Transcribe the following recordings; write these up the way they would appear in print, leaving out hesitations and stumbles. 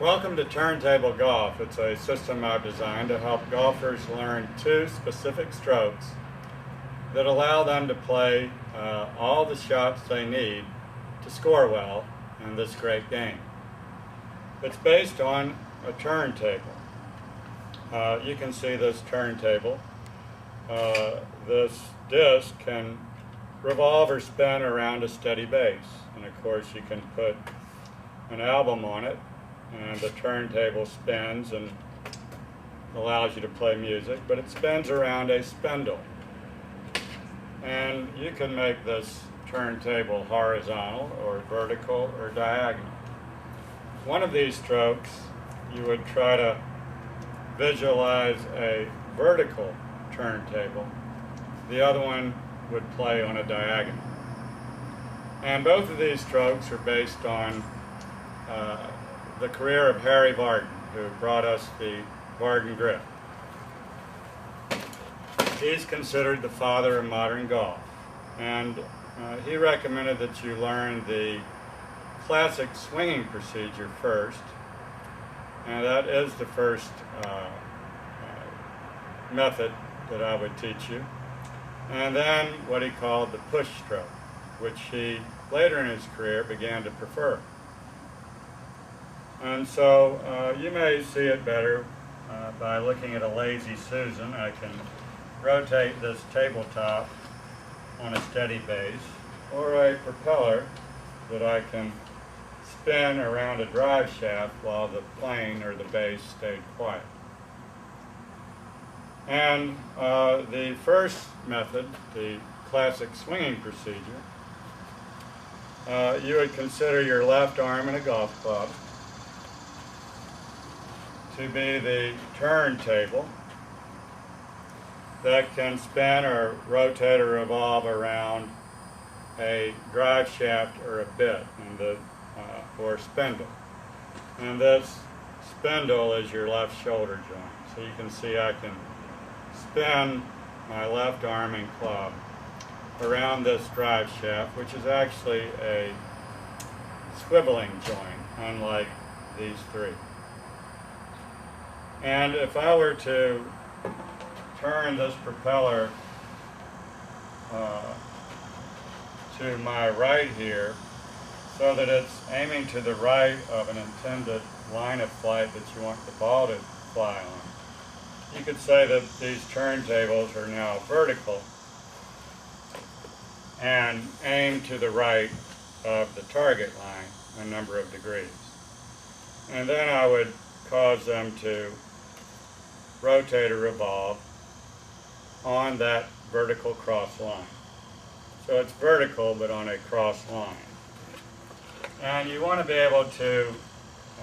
Welcome to Turntable Golf. It's a system I've designed to help golfers learn two specific strokes that allow them to play all the shots they need to score well in this great game. It's based on a turntable. You can see this turntable. This disc can revolve or spin around a steady base. And of course you can put an album on it and the turntable spins and allows you to play music, but it spins around a spindle. And you can make this turntable horizontal or vertical or diagonal. One of these strokes you would try to visualize a vertical turntable. The other one would play on a diagonal. And both of these strokes are based on the career of Harry Vardon, who brought us the Vardon grip. He's considered the father of modern golf, and he recommended that you learn the classic swinging procedure first, and that is the first method that I would teach you, and then what he called the push stroke, which he later in his career began to prefer. And so you may see it better by looking at a Lazy Susan. I can rotate this tabletop on a steady base, or a propeller that I can spin around a drive shaft while the plane or the base stayed quiet. And the first method, the classic swinging procedure, you would consider your left arm in a golf club to be the turntable that can spin or rotate or revolve around a drive shaft or a bit or spindle. And this spindle is your left shoulder joint. So you can see I can spin my left arm and club around this drive shaft, which is actually a swiveling joint, unlike these three. And if I were to turn this propeller to my right here, so that it's aiming to the right of an intended line of flight that you want the ball to fly on, you could say that these turntables are now vertical and aim to the right of the target line a number of degrees. And then I would cause them to rotate or revolve on that vertical cross line. So it's vertical but on a cross line. And you want to be able to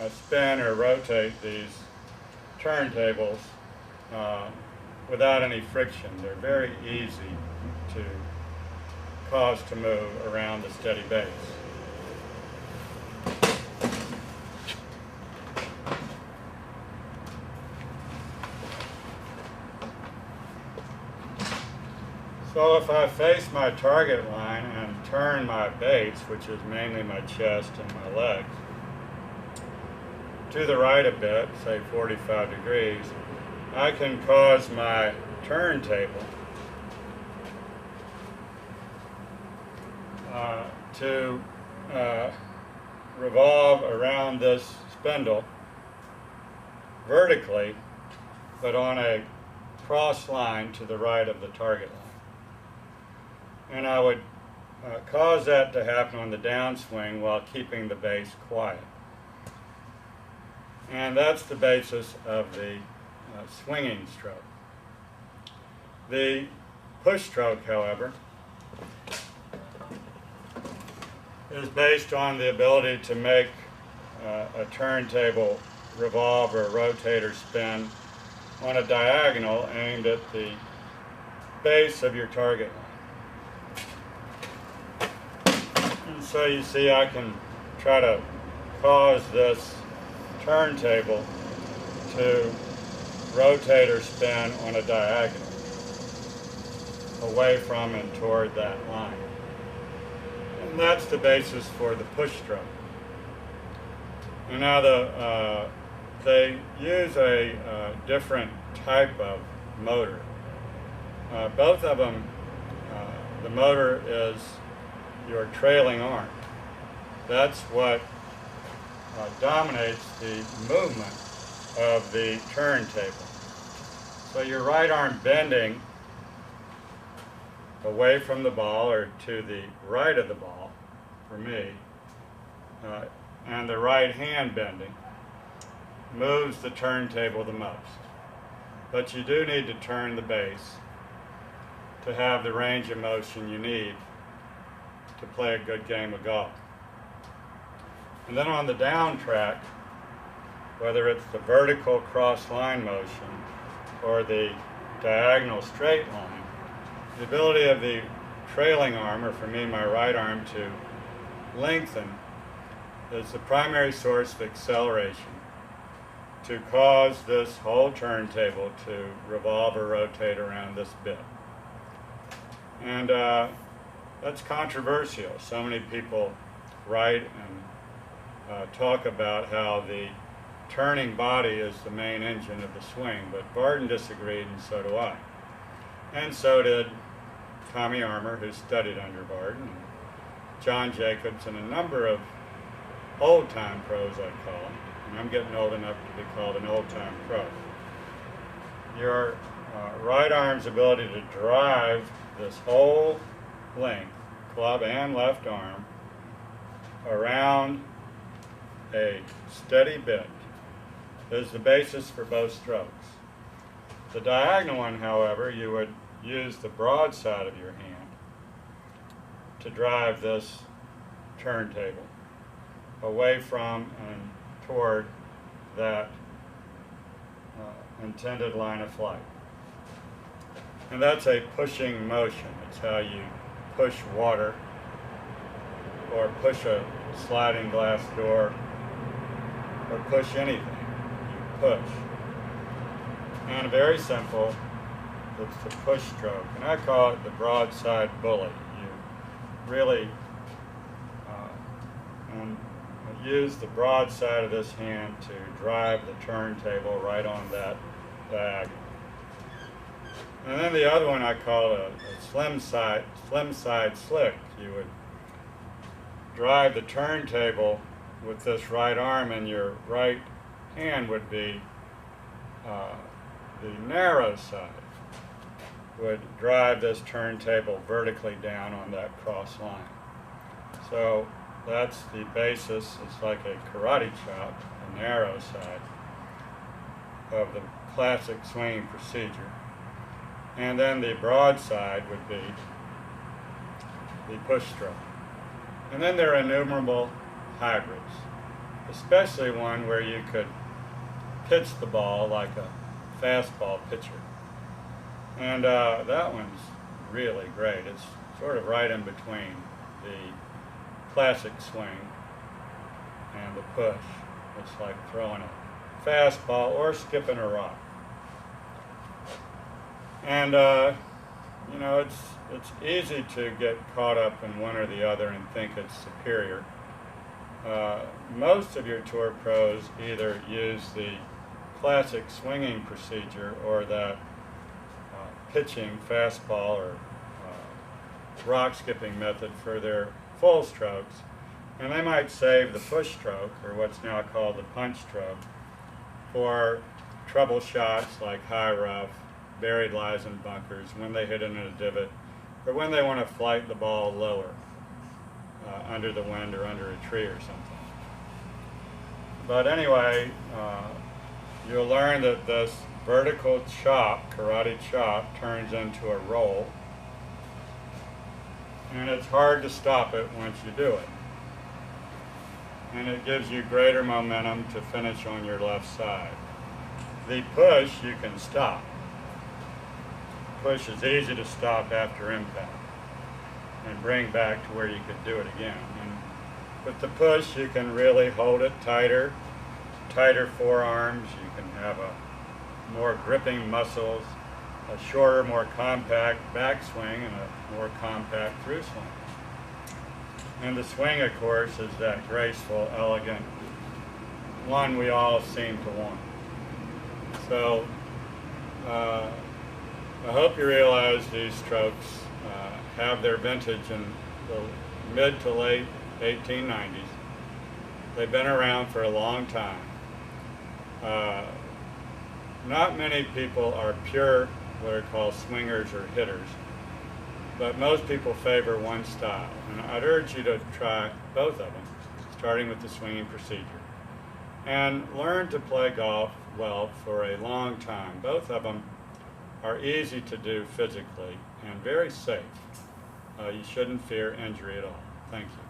spin or rotate these turntables without any friction. They're very easy to cause to move around the steady base. So if I face my target line and turn my base, which is mainly my chest and my legs, to the right a bit, say 45 degrees, I can cause my turntable to revolve around this spindle vertically, but on a cross line to the right of the target line. And I would cause that to happen on the downswing while keeping the base quiet. And that's the basis of the swinging stroke. The push stroke, however, is based on the ability to make a turntable revolve or rotate or spin on a diagonal aimed at the base of your target line. And so you see I can try to cause this turntable to rotate or spin on a diagonal away from and toward that line. And that's the basis for the push stroke. And now they use a different type of motor. Both of them, the motor is your trailing arm. That's what dominates the movement of the turntable. So your right arm bending away from the ball or to the right of the ball, for me, and the right hand bending moves the turntable the most. But you do need to turn the base to have the range of motion you need to play a good game of golf. And then on the down track, whether it's the vertical cross line motion or the diagonal straight line, the ability of the trailing arm, or for me my right arm, to lengthen is the primary source of acceleration to cause this whole turntable to revolve or rotate around this bit. And that's controversial. So many people write and talk about how the turning body is the main engine of the swing, but Barton disagreed, and so do I. And so did Tommy Armour, who studied under Barton, and John Jacobs, and a number of old-time pros, I call them. And I'm getting old enough to be called an old-time pro. Your right arm's ability to drive this whole length, club and left arm, around a steady bit is the basis for both strokes. The diagonal one, however, you would use the broad side of your hand to drive this turntable away from and toward that intended line of flight. And that's a pushing motion. It's how you push water or push a sliding glass door or push anything. You push. And very simple, it's the push stroke. And I call it the broadside bully. You really use the broad side of this hand to drive the turntable right on that diagonal. And then the other one I call a slim side slick. You would drive the turntable with this right arm, and your right hand would be the narrow side, would drive this turntable vertically down on that cross line. So that's the basis. It's like a karate chop, the narrow side of the classic swinging procedure. And then the broad side would be the push stroke. And then there are innumerable hybrids, especially one where you could pitch the ball like a fastball pitcher. And that one's really great. It's sort of right in between the classic swing and the push. It's like throwing a fastball or skipping a rock. And you know, it's easy to get caught up in one or the other and think it's superior. Most of your tour pros either use the classic swinging procedure or that pitching fastball or rock skipping method for their full strokes, and they might save the push stroke, or what's now called the punch stroke, for trouble shots like high rough, buried lies and bunkers, when they hit into a divot, or when they want to flight the ball lower, under the wind or under a tree or something. But anyway, you'll learn that this vertical chop, karate chop, turns into a roll, and it's hard to stop it once you do it. And it gives you greater momentum to finish on your left side. The push you can stop. Push is easy to stop after impact and bring back to where you could do it again. And with the push, you can really hold it tighter forearms. You can have a more gripping muscles, a shorter, more compact backswing, and a more compact through swing. And the swing, of course, is that graceful, elegant one we all seem to want. So I hope you realize these strokes have their vintage in the mid to late 1890s. They've been around for a long time. Not many people are pure, what are called swingers or hitters, but most people favor one style. And I'd urge you to try both of them, starting with the swinging procedure. And learn to play golf well for a long time. Both of them are easy to do physically and very safe. You shouldn't fear injury at all. Thank you.